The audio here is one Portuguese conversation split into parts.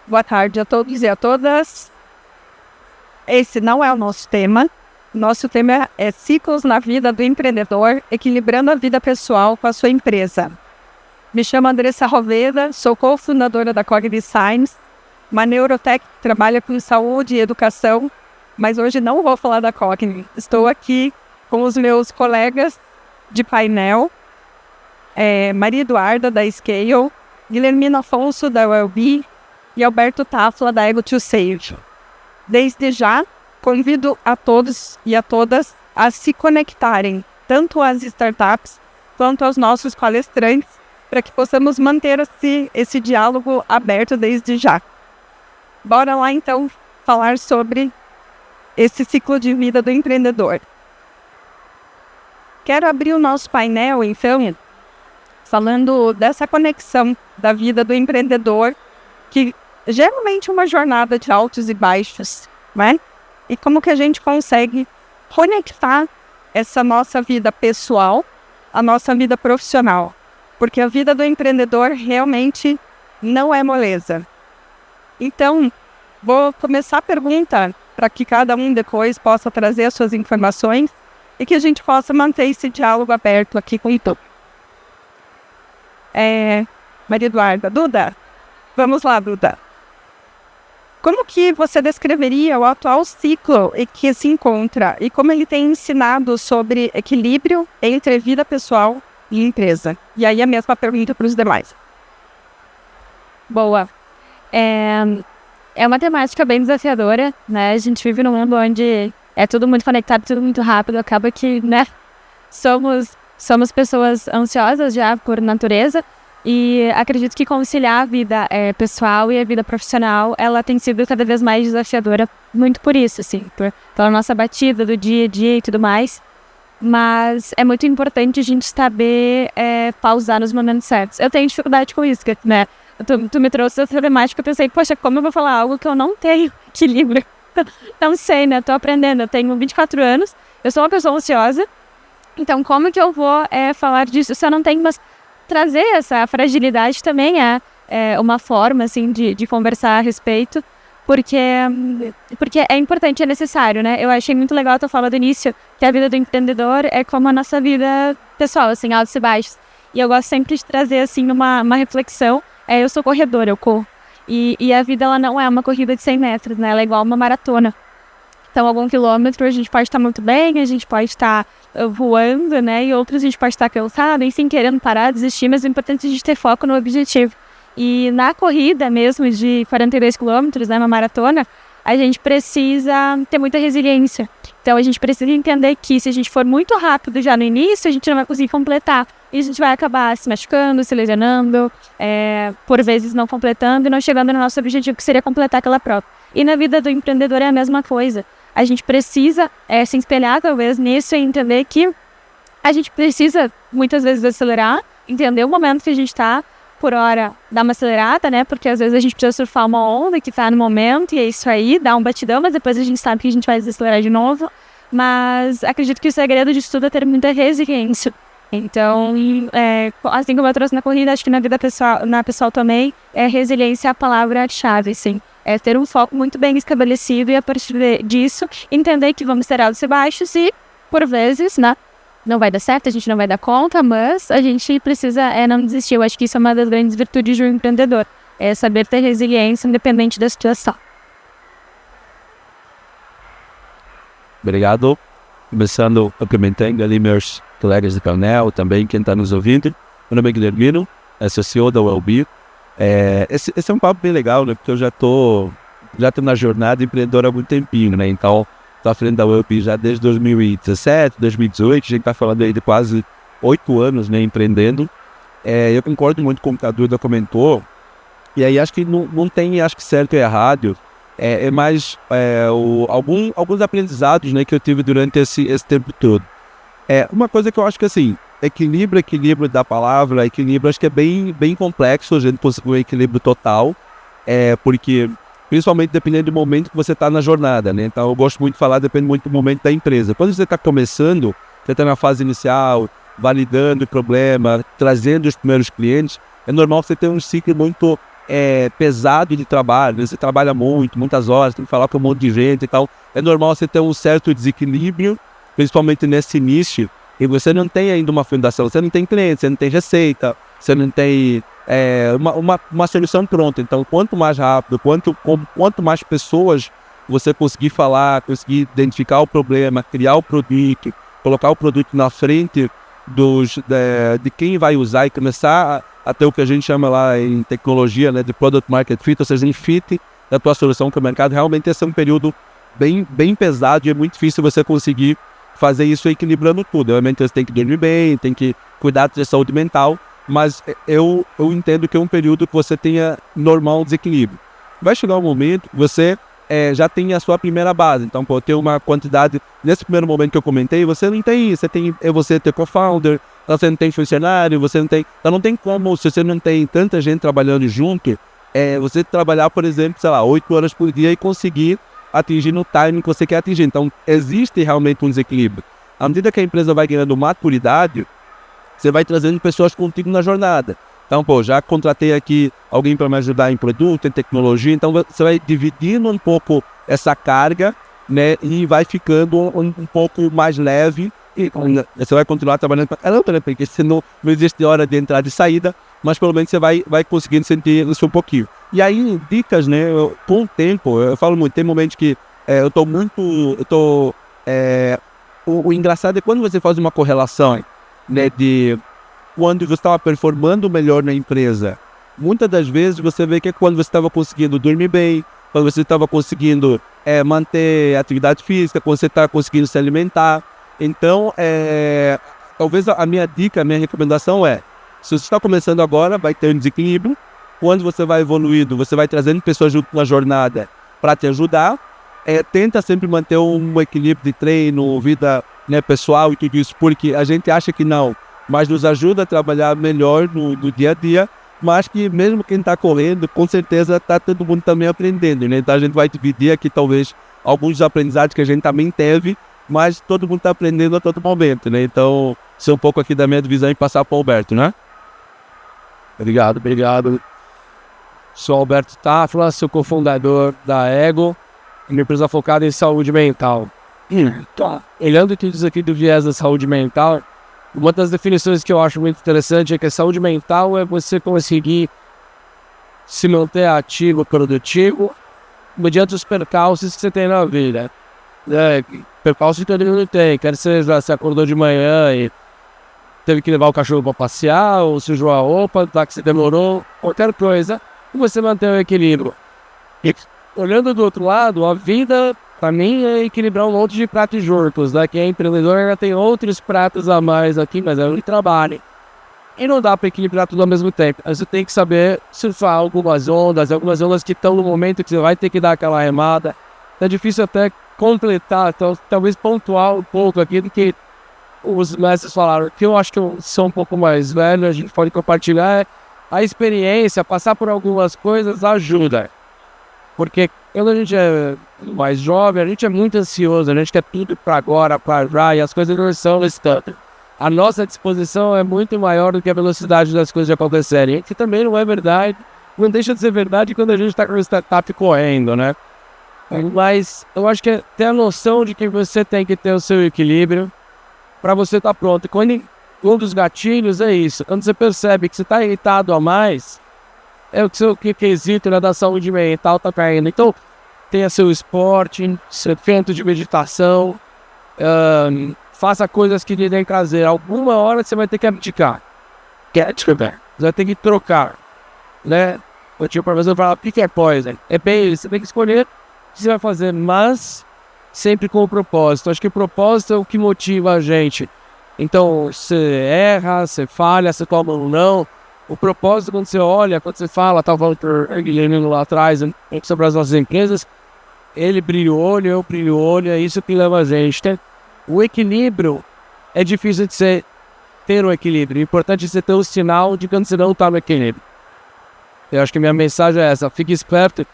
Boa tarde a todos e a todas. Esse não é o nosso tema. Nosso tema é ciclos na vida do empreendedor, equilibrando a vida pessoal com a sua empresa. Me chamo Andressa Roveda, sou cofundadora da Cogni Science, uma neurotech que trabalha com saúde e educação, mas hoje não vou falar da Cogni. Estou aqui com os meus colegas de painel, Maria Eduarda, da Scale, Guilhermina Afonso, da Wellbe, e Alberto Tafla, da Ego2Save. Desde já, convido a todos e a todas a se conectarem, tanto às startups quanto aos nossos palestrantes, para que possamos manter esse diálogo aberto desde já. Bora lá, então, falar sobre esse ciclo de vida do empreendedor. Quero abrir o nosso painel, então, falando dessa conexão da vida do empreendedor, que geralmente é uma jornada de altos e baixos, né? E como que a gente consegue conectar essa nossa vida pessoal à nossa vida profissional. Porque a vida do empreendedor realmente não é moleza. Então, vou começar a pergunta para que cada um depois possa trazer as suas informações e que a gente possa manter esse diálogo aberto aqui com o Itu. Maria Eduarda, Duda? Vamos lá, Duda. Como que você descreveria o atual ciclo em que se encontra e como ele tem ensinado sobre equilíbrio entre vida pessoal e empresa? E aí a mesma pergunta para os demais. Boa. É uma temática bem desafiadora, né? A gente vive num mundo onde é tudo muito conectado, tudo muito rápido. Acaba que, né, somos pessoas ansiosas já por natureza. E acredito que conciliar a vida pessoal e a vida profissional, ela tem sido cada vez mais desafiadora, muito por isso, assim, pela nossa batida do dia a dia e tudo mais. Mas é muito importante a gente saber pausar nos momentos certos. Eu tenho dificuldade com isso, né? Tu me trouxe essa temática, eu pensei, poxa, como eu vou falar algo que eu não tenho equilíbrio? Não sei, né? Tô aprendendo, eu tenho 24 anos, eu sou uma pessoa ansiosa, então como que eu vou falar disso se eu não tenho trazer essa fragilidade também é uma forma, assim, de conversar a respeito, porque é importante, é necessário, né? Eu achei muito legal a tua fala do início, que a vida do empreendedor é como a nossa vida pessoal, assim, altos e baixos. E eu gosto sempre de trazer, assim, uma reflexão. Eu sou corredora, eu corro. E a vida, ela não é uma corrida de 100 metros, né? Ela é igual uma maratona. Então, algum quilômetro a gente pode estar muito bem, a gente pode estar voando, né? E outros a gente pode estar cansado, enfim, querendo parar, desistir, mas o importante é a gente ter foco no objetivo. E na corrida mesmo de 42 quilômetros, né, uma maratona, a gente precisa ter muita resiliência. Então, a gente precisa entender que se a gente for muito rápido já no início, a gente não vai conseguir completar. E a gente vai acabar se machucando, se lesionando, por vezes não completando e não chegando no nosso objetivo, que seria completar aquela prova. E na vida do empreendedor é a mesma coisa. A gente precisa se espelhar, talvez, nisso e entender que a gente precisa, muitas vezes, acelerar, entender o momento que a gente está, por hora, dar uma acelerada, né? Porque, às vezes, a gente precisa surfar uma onda que está no momento e é isso aí, dá um batidão, mas depois a gente sabe que a gente vai desacelerar de novo. Mas acredito que o segredo disso tudo é ter muita resiliência. Então, assim como eu trouxe na corrida, acho que na vida pessoal, na pessoal também, resiliência é a palavra-chave, assim. É ter um foco muito bem estabelecido e a partir disso entender que vamos ter altos e baixos e, por vezes, né, não vai dar certo, a gente não vai dar conta, mas a gente precisa não desistir. Eu acho que isso é uma das grandes virtudes de um empreendedor, é saber ter resiliência independente da situação. Obrigado. Começando, cumprimentando ali meus colegas de painel, também quem está nos ouvindo. Meu nome é Guilhermino, sou CEO da Wellbe. Esse é um papo bem legal, né? Porque eu já tô na jornada empreendedora há muito tempinho, né? Então, tô à frente da Wellbe já desde 2017, 2018. A gente tá falando aí de quase 8 anos, né, empreendendo. Eu concordo muito com o que a Duda comentou. E aí acho que não tem, acho que certo e errado. É mais alguns aprendizados, né, que eu tive durante esse tempo todo. Uma coisa que eu acho que, assim, equilíbrio da palavra, equilíbrio, acho que é bem complexo a gente conseguir um equilíbrio total, porque, principalmente dependendo do momento que você está na jornada, né? Então, eu gosto muito de falar, depende muito do momento da empresa. Quando você está começando, você está na fase inicial, validando o problema, trazendo os primeiros clientes, é normal você ter um ciclo muito pesado de trabalho, você trabalha muito, muitas horas, tem que falar com um monte de gente e tal, é normal você ter um certo desequilíbrio, principalmente nesse início, e você não tem ainda uma fundação, você não tem cliente, você não tem receita, você não tem uma solução pronta. Então, quanto mais rápido, quanto mais pessoas você conseguir falar, conseguir identificar o problema, criar o produto, colocar o produto na frente de quem vai usar e começar a ter o que a gente chama lá em tecnologia, né, de Product Market Fit, ou seja, em fit da tua solução com o mercado. Realmente esse é um período bem pesado e é muito difícil você conseguir fazer isso equilibrando tudo. Obviamente você tem que dormir bem, tem que cuidar da saúde mental, mas eu entendo que é um período que você tenha normal desequilíbrio. Vai chegar um momento que você já tem a sua primeira base. Então, ter uma quantidade, nesse primeiro momento que eu comentei, você não tem isso, você ter co-founder, você não tem funcionário, então não tem como, se você não tem tanta gente trabalhando junto, você trabalhar, por exemplo, 8 horas por dia e conseguir atingir no timing que você quer atingir. Então, existe realmente um desequilíbrio. À medida que a empresa vai ganhando maturidade, você vai trazendo pessoas contigo na jornada. Então, já contratei aqui alguém para me ajudar em produto, em tecnologia, então você vai dividindo um pouco essa carga, né, e vai ficando um pouco mais leve, e você vai continuar trabalhando para caramba, né, porque senão não existe hora de entrada e saída, mas pelo menos você vai conseguindo sentir isso um pouquinho. E aí, dicas, né, com o tempo, eu falo muito, tem momentos que o engraçado é quando você faz uma correlação, né, de quando você estava performando melhor na empresa. Muitas das vezes você vê que é quando você estava conseguindo dormir bem, quando você estava conseguindo manter atividade física, quando você está conseguindo se alimentar. Então, talvez a minha dica, a minha recomendação se você está começando agora, vai ter um desequilíbrio. Quando você vai evoluindo, você vai trazendo pessoas junto na jornada para te ajudar. Tenta sempre manter um equilíbrio de treino, vida, né, pessoal e tudo isso, porque a gente acha que não, mas nos ajuda a trabalhar melhor no dia a dia, mas que mesmo quem está correndo, com certeza está todo mundo também aprendendo, né? Então a gente vai dividir aqui talvez alguns dos aprendizados que a gente também teve, mas todo mundo está aprendendo a todo momento, né? Então, isso é um pouco aqui da minha divisão e passar para o Alberto, né? Obrigado. Sou Alberto Tafla, sou cofundador da Ego, uma empresa focada em saúde mental. Olhando tudo isso aqui do viés da saúde mental, uma das definições que eu acho muito interessante é que a saúde mental é você conseguir se manter ativo, produtivo, mediante os percalços que você tem na vida. Percalços que todo mundo tem, quer seja você acordou de manhã e teve que levar o cachorro para passear, ou sujou a roupa, tá, que você demorou, qualquer coisa, e você mantém o equilíbrio. E olhando do outro lado, a vida, para mim, é equilibrar um monte de pratos juntos, né? Quem é empreendedor ainda tem outros pratos a mais aqui, mas é um trabalho. E não dá para equilibrar tudo ao mesmo tempo. Você tem que saber surfar algumas ondas que estão no momento que você vai ter que dar aquela remada. É difícil até completar, então, talvez pontuar um pouco aqui do que os mestres falaram, que eu acho que eu sou um pouco mais velho, a gente pode compartilhar a experiência, passar por algumas coisas ajuda. Porque quando a gente é mais jovem, a gente é muito ansioso, a gente quer tudo para agora, para já, e as coisas não são nesse tanto. A nossa disposição é muito maior do que a velocidade das coisas acontecerem, que também não é verdade, não deixa de ser verdade quando a gente está com o startup correndo, né? Mas eu acho que é ter a noção de que você tem que ter o seu equilíbrio para você estar pronto. Quando um dos gatilhos é isso, quando você percebe que você está irritado a mais, é o seu quesito, né, da saúde mental está caindo. Então, tenha seu esporte, seu evento de meditação, faça coisas que lhe dêem prazer. Alguma hora você vai ter que abdicar. Você vai ter que trocar, né? Eu tinha para você falar, pick a poison. É bem isso, você tem que escolher o que você vai fazer, mas sempre com o propósito. Acho que o propósito é o que motiva a gente. Então, você erra, você falha, você toma um não. O propósito, quando você olha, quando você fala, estava o Guilherme lá atrás, sobre as nossas empresas, ele brilha o olho, eu brilho o olho, é isso que leva a gente. O equilíbrio é difícil de ter um equilíbrio. O importante é você ter o sinal de quando você não está no equilíbrio. Eu acho que minha mensagem é essa, fique esperto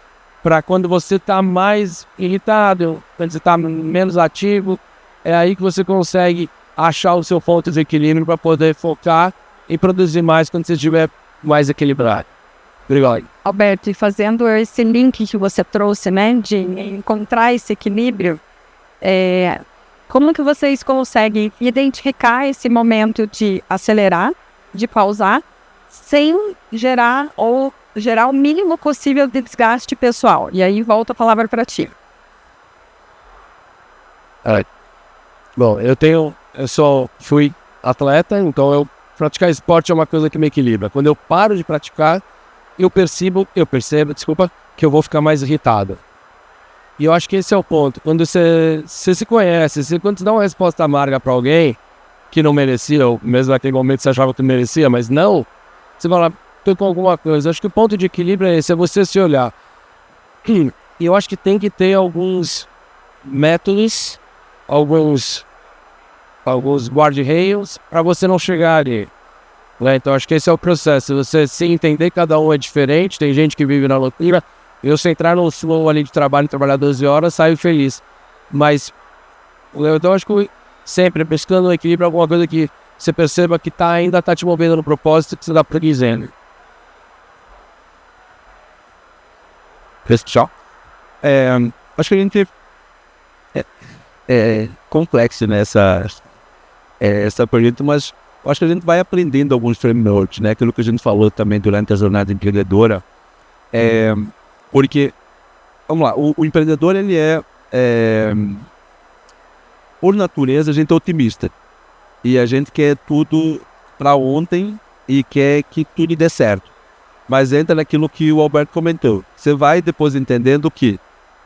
para quando você está mais irritado, quando você está menos ativo, é aí que você consegue achar o seu ponto de equilíbrio para poder focar e produzir mais quando você estiver mais equilibrado. Obrigado. Alberto, e fazendo esse link que você trouxe, né, de encontrar esse equilíbrio, como que vocês conseguem identificar esse momento de acelerar, de pausar, sem gerar o mínimo possível de desgaste pessoal? E aí volta a palavra para ti. Bom, fui atleta, então praticar esporte é uma coisa que me equilibra. Quando eu paro de praticar, eu percebo, que eu vou ficar mais irritado. E eu acho que esse é o ponto. Quando você se conhece, quando você dá uma resposta amarga para alguém que não merecia, ou mesmo naquele momento você achava que merecia, mas não, você fala, tô com alguma coisa. Acho que o ponto de equilíbrio é esse, é você se olhar. E eu acho que tem que ter alguns métodos, alguns guarda-reios para você não chegar ali. Né? Então acho que esse é o processo. Você se entender, cada um é diferente. Tem gente que vive na loucura. Eu, se entrar no flow ali de trabalho, trabalhar 12 horas, saio feliz. Mas eu acho que sempre buscando um equilíbrio, alguma coisa que você perceba que ainda está te movendo no propósito que você está preguiçando. Pessoal, acho que a gente é complexo nessa pergunta, mas acho que a gente vai aprendendo alguns frameworks, né? Aquilo que a gente falou também durante a jornada empreendedora. Porque, vamos lá, o empreendedor, ele por natureza, a gente é otimista. E a gente quer tudo para ontem e quer que tudo dê certo. Mas entra naquilo que o Alberto comentou. Você vai depois entendendo que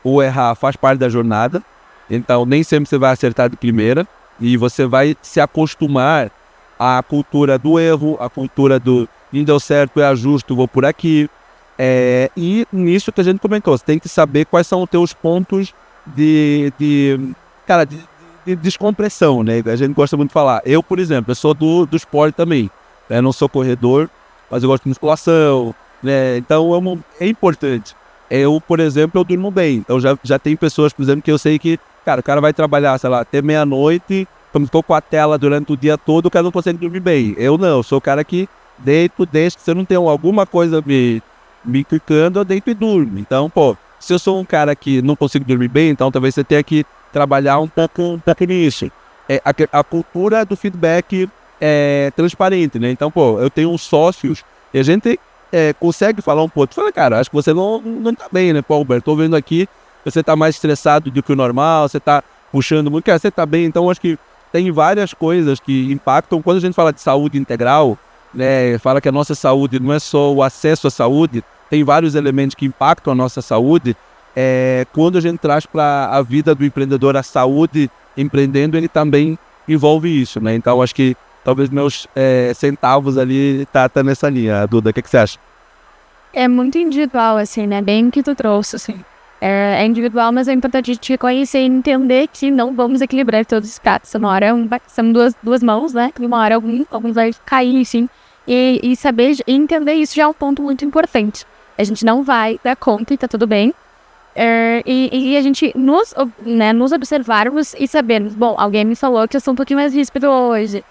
o errar faz parte da jornada. Então, nem sempre você vai acertar de primeira. E você vai se acostumar à cultura do erro, à cultura do não deu certo, é ajuste, vou por aqui. E nisso que a gente comentou, você tem que saber quais são os teus pontos de descompressão, né? A gente gosta muito de falar. Eu, por exemplo, eu sou do esporte também. Eu não sou corredor, mas eu gosto de musculação, né? Então é importante. Eu, por exemplo, eu durmo bem. Então já tem pessoas, por exemplo, que eu sei que, cara, o cara vai trabalhar, sei lá, até meia-noite, quando estou com a tela durante o dia todo, o cara não consegue dormir bem. Eu não, eu sou o cara que deito, deixo, se eu não tenho alguma coisa me clicando, eu deito e durmo. Então, se eu sou um cara que não consigo dormir bem, então talvez você tenha que trabalhar um pouco nisso. A cultura do feedback é transparente, né? Então, eu tenho uns sócios e a gente consegue falar um pouco. Fala, cara, acho que você não tá bem, né, Alberto? Tô vendo aqui, você tá mais estressado do que o normal, você tá puxando muito, cara, você tá bem. Então, acho que tem várias coisas que impactam. Quando a gente fala de saúde integral, né, fala que a nossa saúde não é só o acesso à saúde, tem vários elementos que impactam a nossa saúde. Quando a gente traz para a vida do empreendedor a saúde empreendendo, ele também envolve isso, né? Então, acho que talvez meus centavos ali tá nessa linha. Duda, o que você acha? É muito individual, assim, né? Bem o que tu trouxe, assim. É individual, mas é importante a gente reconhecer e entender que não vamos equilibrar todos os pratos. Uma hora são duas mãos, né? E uma hora alguns vai cair, assim. E saber e entender isso já é um ponto muito importante. A gente não vai dar conta e tá tudo bem. E a gente nos observarmos e sabermos, bom, alguém me falou que eu sou um pouquinho mais ríspido hoje.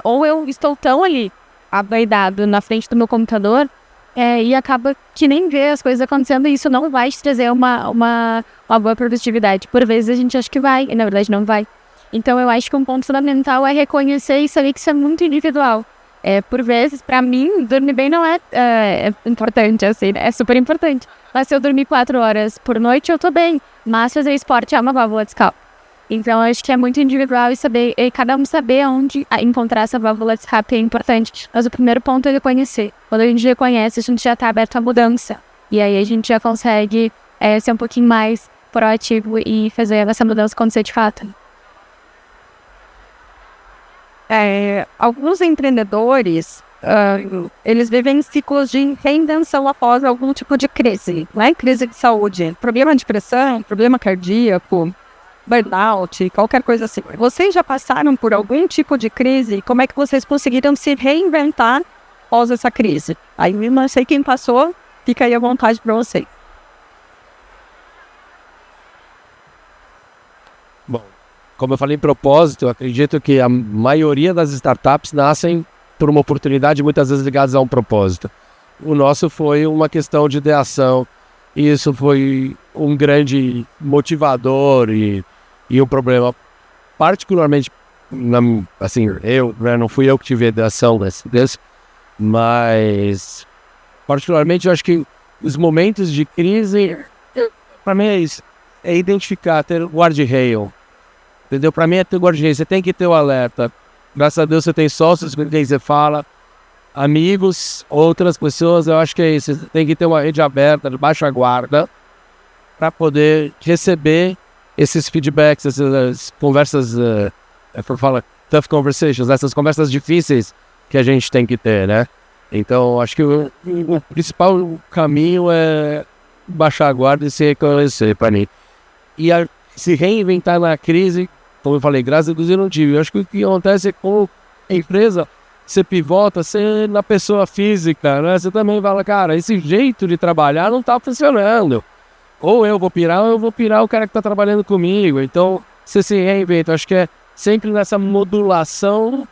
Ou eu estou tão ali, adoidado na frente do meu computador, e acaba que nem vê as coisas acontecendo, e isso não vai te trazer uma boa produtividade. Por vezes a gente acha que vai, e na verdade não vai. Então eu acho que um ponto fundamental é reconhecer e saber que isso é muito individual. Por vezes, pra mim, dormir bem não é importante, assim, né? É super importante. Mas se eu dormir 4 horas por noite, eu tô bem. Mas fazer esporte é uma válvula de escape. Então, eu acho que é muito individual e cada um saber onde encontrar essa válvula de escape é importante. Mas o primeiro ponto é reconhecer. Quando a gente reconhece, a gente já tá aberto à mudança. E aí a gente já consegue ser um pouquinho mais proativo e fazer essa mudança acontecer de fato. Alguns empreendedores, eles vivem ciclos de reinvenção após algum tipo de crise, né? Crise de saúde, problema de pressão, problema cardíaco, burnout, qualquer coisa assim. Vocês já passaram por algum tipo de crise? Como é que vocês conseguiram se reinventar após essa crise? Aí não sei quem passou, fica aí à vontade para vocês. Bom, como eu falei em propósito, eu acredito que a maioria das startups nascem por uma oportunidade, muitas vezes ligadas a um propósito. O nosso foi uma questão de ideação. E isso foi um grande motivador e um problema, particularmente, assim, não fui eu que tive a ideação desse, mas, particularmente, eu acho que os momentos de crise, para mim é isso, é identificar, ter guarda-rail, entendeu? Para mim é ter guarda-rail, você tem que ter o alerta. Graças a Deus você tem sócios com quem você fala, amigos, outras pessoas, eu acho que é isso. Você tem que ter uma rede aberta, de baixa guarda, para poder receber esses feedbacks, essas conversas, tough conversations, essas conversas difíceis que a gente tem que ter, né? Então, acho que o principal caminho é baixar a guarda e se reconhecer para mim. E se reinventar na crise, como eu falei, graças a Deus eu não tive. Eu acho que o que acontece é com a empresa, você pivota, você na pessoa física, né? Você também fala, cara, esse jeito de trabalhar não tá funcionando. Ou eu vou pirar o cara que tá trabalhando comigo. Então, você se reinventa. Eu acho que é sempre nessa modulação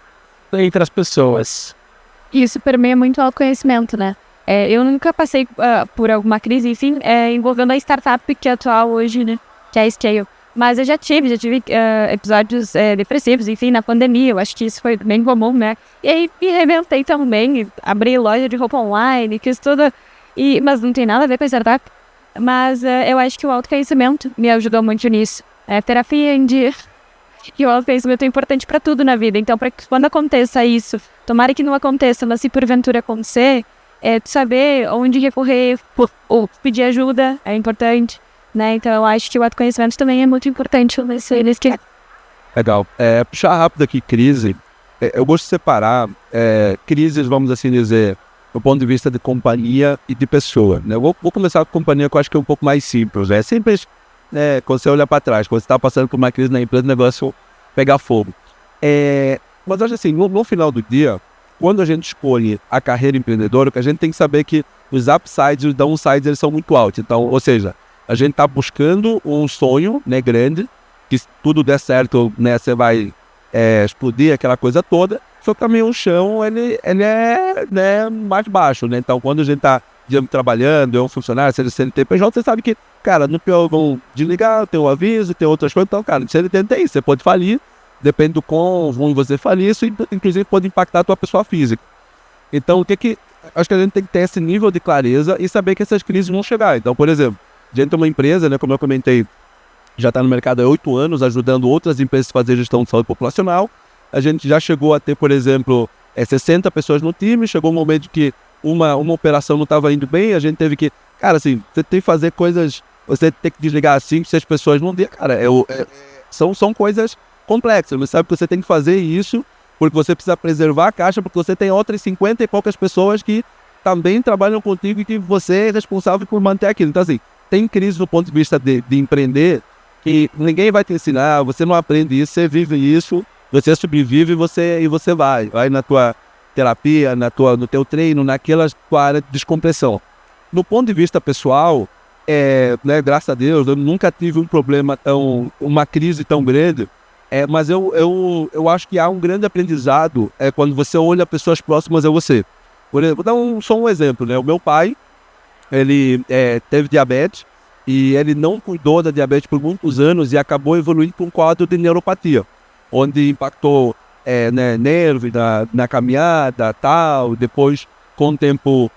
entre as pessoas. Isso permeia muito o autoconhecimento, né? Eu nunca passei por alguma crise, enfim, envolvendo a startup que é atual hoje, né? Que é a Scale. Mas eu já tive episódios depressivos, enfim, na pandemia. Eu acho que isso foi bem comum, né? E aí me reinventei também, abri loja de roupa online, fiz tudo. Mas não tem nada a ver com a startup. Mas eu acho que o autoconhecimento me ajudou muito nisso. Terapia em dia. E o autoconhecimento é importante para tudo na vida. Então, para que quando aconteça isso, tomara que não aconteça, mas se porventura acontecer, tu saber onde recorrer ou pedir ajuda é importante. Né? Então eu acho que o autoconhecimento também é muito importante nesse que... Legal. Puxar rápido aqui crise. Eu gosto de separar crises, vamos assim dizer, do ponto de vista de companhia e de pessoa. Né? Eu vou começar com companhia, que eu acho que é um pouco mais simples. É simples, quando você olha para trás, quando você está passando por uma crise na empresa, o negócio pegar fogo. Mas eu acho assim, no final do dia, quando a gente escolhe a carreira empreendedora, a gente tem que saber que os upsides e os downsides eles são muito altos. Então, ou seja, a gente está buscando um sonho, né, grande, que se tudo der certo, né, você vai explodir aquela coisa toda, só que também o chão, ele é, né, mais baixo, né? Então, quando a gente está trabalhando, é um funcionário, seja CLT-PJ, você sabe que, cara, no pior vão desligar, tem um aviso, tem outras coisas, então, cara, CLT tem isso, você pode falir, depende do quão ruim você falir, isso inclusive pode impactar a tua pessoa física. Então, acho que a gente tem que ter esse nível de clareza e saber que essas crises vão chegar. Então, por exemplo, a gente tem uma empresa, né, como eu comentei, já está no mercado há 8 anos, ajudando outras empresas a fazer gestão de saúde populacional. A gente já chegou a ter, por exemplo, 60 pessoas no time, chegou um momento que uma operação não estava indo bem, a gente teve que, cara, assim, você tem que fazer coisas, você tem que desligar 5, 6 pessoas num dia, cara, são coisas complexas, mas sabe que você tem que fazer isso porque você precisa preservar a caixa, porque você tem outras 50 e poucas pessoas que também trabalham contigo e que você é responsável por manter aquilo. Então, assim, tem crise do ponto de vista de empreender, que ninguém vai te ensinar, você não aprende isso, você vive isso, você sobrevive e você vai na tua terapia, no teu treino, naquela tua área de descompressão. No ponto de vista pessoal, né, graças a Deus, eu nunca tive um problema uma crise tão grande, mas eu acho que há um grande aprendizado quando você olha pessoas próximas a você. Por exemplo, vou dar só um exemplo, né? O meu pai, ele teve diabetes e ele não cuidou da diabetes por muitos anos e acabou evoluindo para um quadro de neuropatia, onde impactou né, nervo na caminhada, tal. Depois, com o tempo,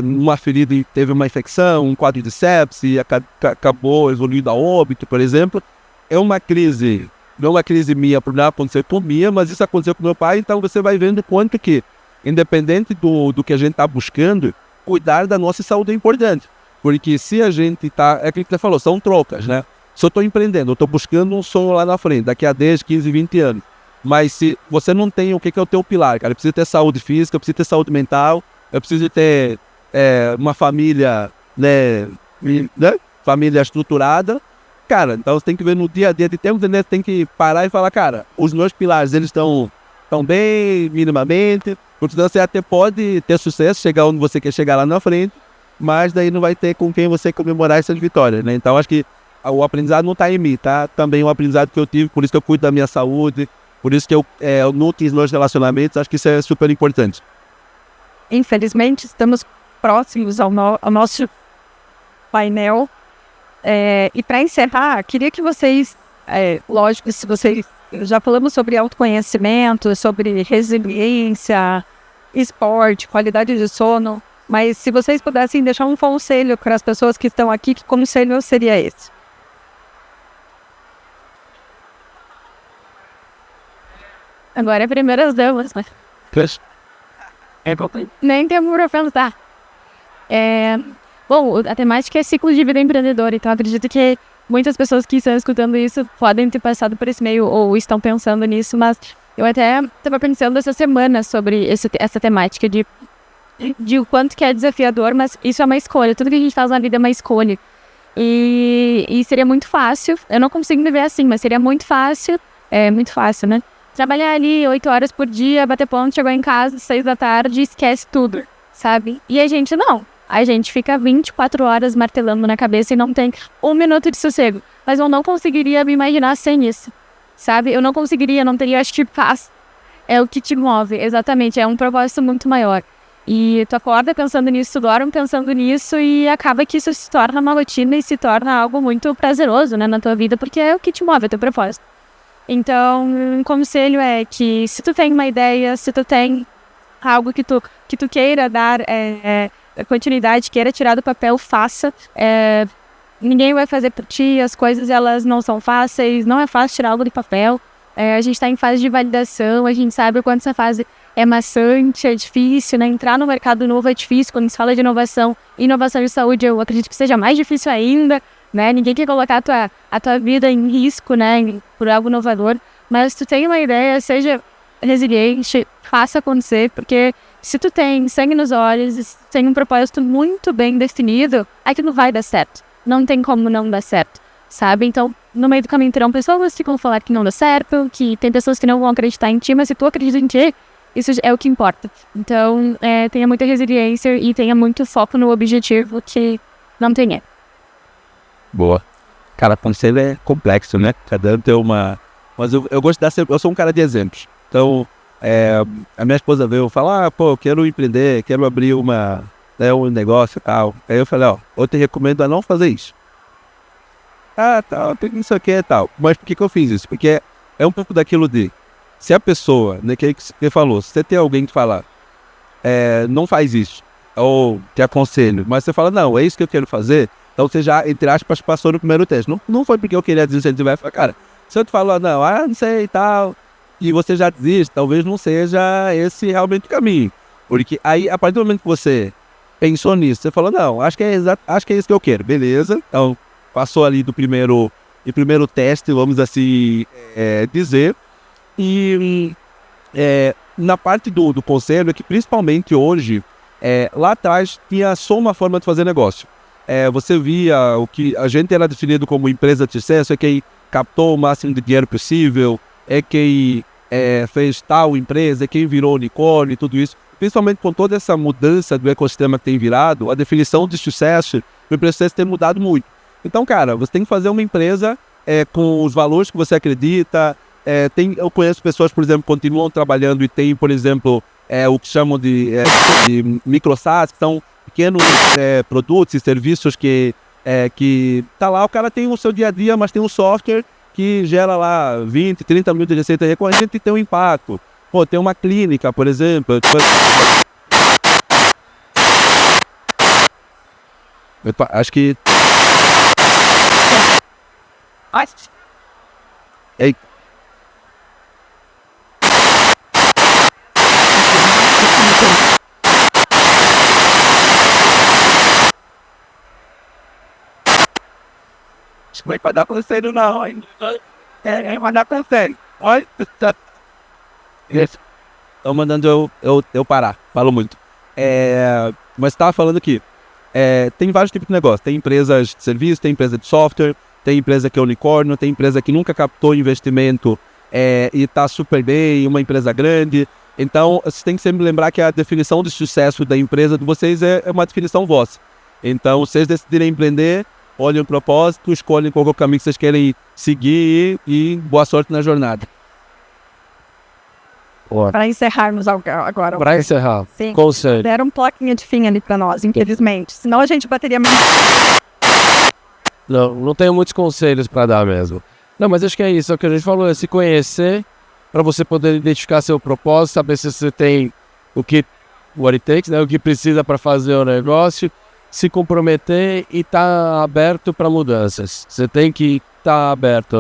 numa ferida teve uma infecção, um quadro de sepse, acabou evoluindo a óbito, por exemplo. É uma crise, não é uma crise minha, por não acontecer por minha, mas isso aconteceu com meu pai, então você vai vendo quanto que, independente do que a gente está buscando, cuidar da nossa saúde é importante. Porque se a gente está... É aquilo que você falou, são trocas, né? Se eu estou empreendendo, eu estou buscando um sonho lá na frente, daqui a 10, 15, 20 anos. Mas se você não tem o que é o teu pilar, cara, eu preciso ter saúde física, eu preciso ter saúde mental, eu preciso ter uma família, né? Família estruturada. Cara, então você tem que ver no dia a dia de tempo, né? Tem que parar e falar, cara, os meus pilares, eles estão bem, minimamente, porque senão você até pode ter sucesso, chegar onde você quer chegar lá na frente, mas daí não vai ter com quem você comemorar essas vitórias, né? Então acho que o aprendizado não está em mim, tá? Também o aprendizado que eu tive, por isso que eu cuido da minha saúde, por isso que eu nutro os meus relacionamentos, acho que isso é super importante. Infelizmente, estamos próximos ao nosso painel. E para encerrar, queria que vocês, lógico, se vocês já falamos sobre autoconhecimento, sobre resiliência, esporte, qualidade de sono, mas se vocês pudessem deixar um conselho para as pessoas que estão aqui, que conselho seria esse? Agora é primeiras damas, né? Nem tempo para pensar. Bom, a temática é ciclo de vida empreendedor, então acredito que muitas pessoas que estão escutando isso podem ter passado por esse meio ou estão pensando nisso, mas eu até estava pensando essa semana sobre essa temática de o quanto que é desafiador, mas isso é uma escolha. Tudo que a gente faz na vida é uma escolha. E seria muito fácil, eu não consigo me ver assim, mas seria muito fácil, né? Trabalhar ali 8 horas por dia, bater ponto, chegou em casa, 6 da tarde, esquece tudo, sabe? E a gente não. A gente fica 24 horas martelando na cabeça e não tem 1 minuto de sossego. Mas eu não conseguiria me imaginar sem isso, sabe? Eu não conseguiria, não teria, acho que paz. É o que te move, exatamente. É um propósito muito maior. E tu acorda pensando nisso, tu dorme pensando nisso e acaba que isso se torna uma rotina e se torna algo muito prazeroso, né, na tua vida, porque é o que te move, é o teu propósito. Então, um conselho é que se tu tem uma ideia, se tu tem algo que tu queira dar continuidade, queira tirar do papel, faça. Ninguém vai fazer por ti, as coisas elas não são fáceis, não é fácil tirar algo do papel. A gente está em fase de validação, a gente sabe o quanto essa fase é maçante, é difícil, né? Entrar no mercado novo é difícil. Quando se fala de inovação de saúde, eu acredito que seja mais difícil ainda, né? Ninguém quer colocar a tua vida em risco, né? Por algo inovador. Mas se tu tem uma ideia, seja resiliente, faça acontecer, porque se tu tem sangue nos olhos, se tu tem um propósito muito bem definido, aquilo vai dar certo. Não tem como não dar certo, sabe? Então, no meio do caminho terão pessoas que vão falar que não dá certo, que tem pessoas que não vão acreditar em ti, mas se tu acredita em ti, isso é o que importa. Então, tenha muita resiliência e tenha muito foco no objetivo, que não tem erro. Boa. Cara, conselho é complexo, né? Cada um tem uma... Mas eu gosto de dar sempre... Eu sou um cara de exemplos. Então, a minha esposa veio falar, eu quero empreender, quero abrir um negócio e tal. Aí eu falei, eu te recomendo a não fazer isso. Tem isso aqui e tal. Mas por que eu fiz isso? Porque é um pouco daquilo de... Se a pessoa, né, que falou, se você tem alguém que fala, não faz isso, ou te aconselho, mas você fala, não, é isso que eu quero fazer, então você já, entre aspas, passou no primeiro teste. Não foi porque eu queria desincentivar, cara, se eu te falo, não sei e tal, e você já desiste, talvez não seja esse realmente o caminho. Porque aí, a partir do momento que você pensou nisso, você falou, não, acho que é isso que eu quero, beleza, então passou ali do primeiro teste, vamos assim dizer. E na parte do conselho é que principalmente hoje, lá atrás tinha só uma forma de fazer negócio. Você via o que a gente era definido como empresa de sucesso, é quem captou o máximo de dinheiro possível, é quem fez tal empresa, é quem virou unicórnio e tudo isso. Principalmente com toda essa mudança do ecossistema que tem virado, a definição de sucesso tem mudado muito. Então, cara, você tem que fazer uma empresa com os valores que você acredita. Eu conheço pessoas, por exemplo, que continuam trabalhando e tem, por exemplo, o que chamam de micro SaaS, que são pequenos produtos e serviços que tá lá, o cara tem o seu dia a dia, mas tem um software que gera lá 20, 30 mil de receita recorrente e tem um impacto. Tem uma clínica, por exemplo. Acho que... Ei. Vai dar conselho não, vai dar conselho. Olha, estão mandando eu parar, falo muito. Mas estava falando aqui, tem vários tipos de negócio, tem empresas de serviço, tem empresa de software, tem empresa que é unicórnio, tem empresa que nunca captou investimento e está super bem, uma empresa grande. Então, vocês têm que sempre lembrar que a definição de sucesso da empresa de vocês é uma definição vossa. Então, vocês decidirem empreender, olhem o propósito, escolhem qual é o caminho que vocês querem seguir e boa sorte na jornada. Para encerrarmos agora. Para encerrar, Sim. conselho. Deram plaquinha de fim ali para nós, infelizmente. Senão a gente bateria mais. Não tenho muitos conselhos para dar mesmo. Não, mas acho que é isso. É o que a gente falou, é se conhecer para você poder identificar seu propósito, saber se você tem what it takes, né? O que precisa para fazer o negócio, se comprometer e estar aberto para mudanças. Você tem que estar aberto.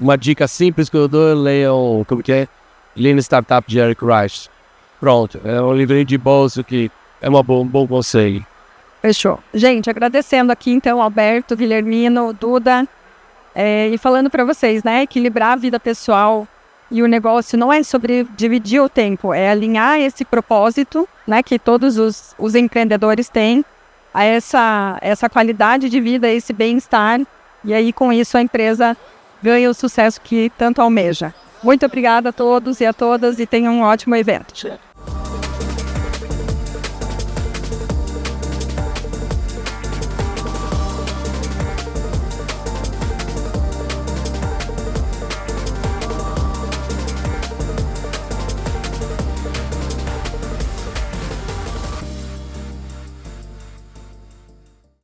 Uma dica simples que eu dou, leiam, como que é? Lean Startup de Eric Rice. Pronto, é um livrinho de bolso que é um bom conselho. Fechou. Gente, agradecendo aqui então Alberto, Guilhermino, Duda, e falando para vocês, né, equilibrar a vida pessoal e o negócio não é sobre dividir o tempo, é alinhar esse propósito, né, que todos os empreendedores têm, a essa qualidade de vida, esse bem-estar, e aí com isso a empresa ganha o sucesso que tanto almeja. Muito obrigada a todos e a todas e tenham um ótimo evento.